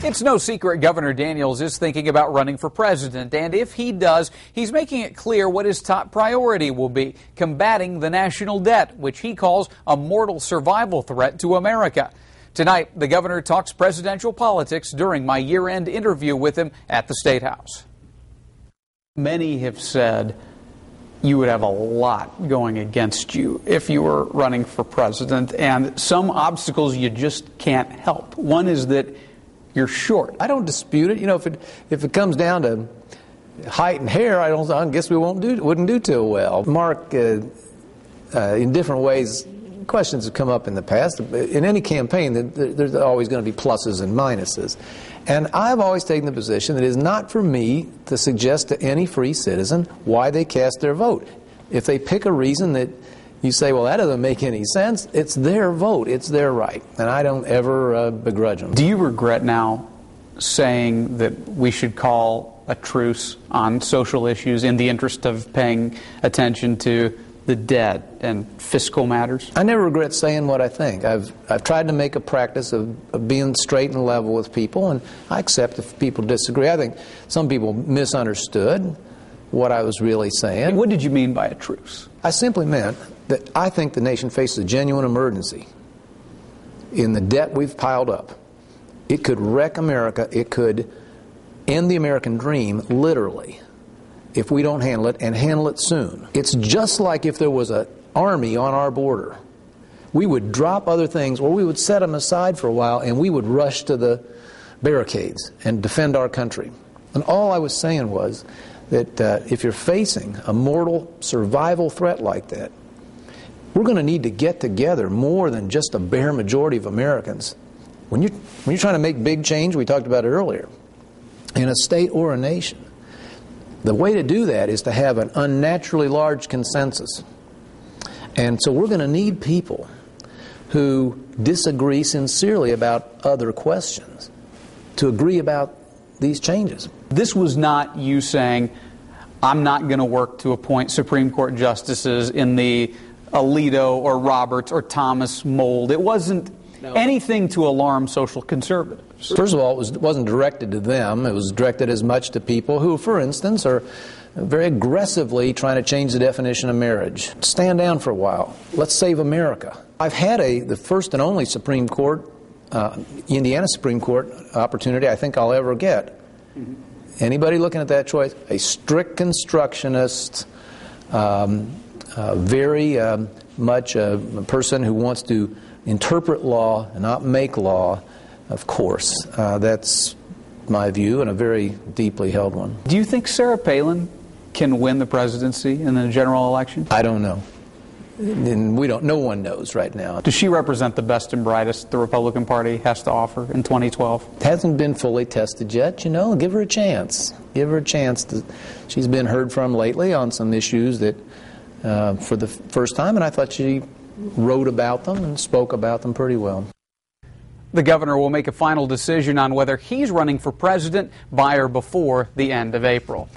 It's no secret Governor Daniels is thinking about running for president, and if he does, he's making it clear what his top priority will be: combating the national debt, which he calls a mortal survival threat to America. Tonight, the governor talks presidential politics during my year-end interview with him at the State House. Many have said you would have a lot going against you if you were running for president, and some obstacles you just can't help. One is that you're short. I don't dispute it. You know, if it comes down to height and hair, I guess we wouldn't do too well. Mark, in different ways, questions have come up in the past. In any campaign, there's always going to be pluses and minuses. And I've always taken the position that it is not for me to suggest to any free citizen why they cast their vote. If they pick a reason that you say, well, that doesn't make any sense, it's their vote, it's their right, and I don't ever begrudge them. Do you regret now saying that we should call a truce on social issues in the interest of paying attention to the debt and fiscal matters? I never regret saying what I think. I've tried to make a practice of being straight and level with people, and I accept if people disagree. I think some people misunderstood what I was really saying. What did you mean by a truce? I simply meant that I think the nation faces a genuine emergency in the debt we've piled up. It could wreck America. It could end the American dream, literally, if we don't handle it, and handle it soon. It's just like if there was an army on our border. We would drop other things, or we would set them aside for a while, and we would rush to the barricades and defend our country. And all I was saying was that if you're facing a mortal survival threat like that, we're going to need to get together more than just a bare majority of Americans. When you're trying to make big change, we talked about it earlier, in a state or a nation, the way to do that is to have an unnaturally large consensus. And so we're going to need people who disagree sincerely about other questions to agree about these changes. This was not you saying, I'm not going to work to appoint Supreme Court justices in the Alito or Roberts or Thomas mold. It wasn't anything to alarm social conservatives. First of all, it wasn't directed to them. It was directed as much to people who, for instance, are very aggressively trying to change the definition of marriage. Stand down for a while. Let's save America. I've had the first and only Supreme Court, Indiana Supreme Court opportunity I think I'll ever get. Anybody looking at that choice, a strict constructionist, very much a person who wants to interpret law and not make law, of course. That's my view, and a very deeply held one. Do you think Sarah Palin can win the presidency in the general election? I don't know. And no one knows right now. Does she represent the best and brightest the Republican Party has to offer in 2012? It hasn't been fully tested yet, you know. Give her a chance. Give her a chance. She's been heard from lately on some issues that, for the first time, and I thought she wrote about them and spoke about them pretty well. The governor will make a final decision on whether he's running for president by or before the end of April.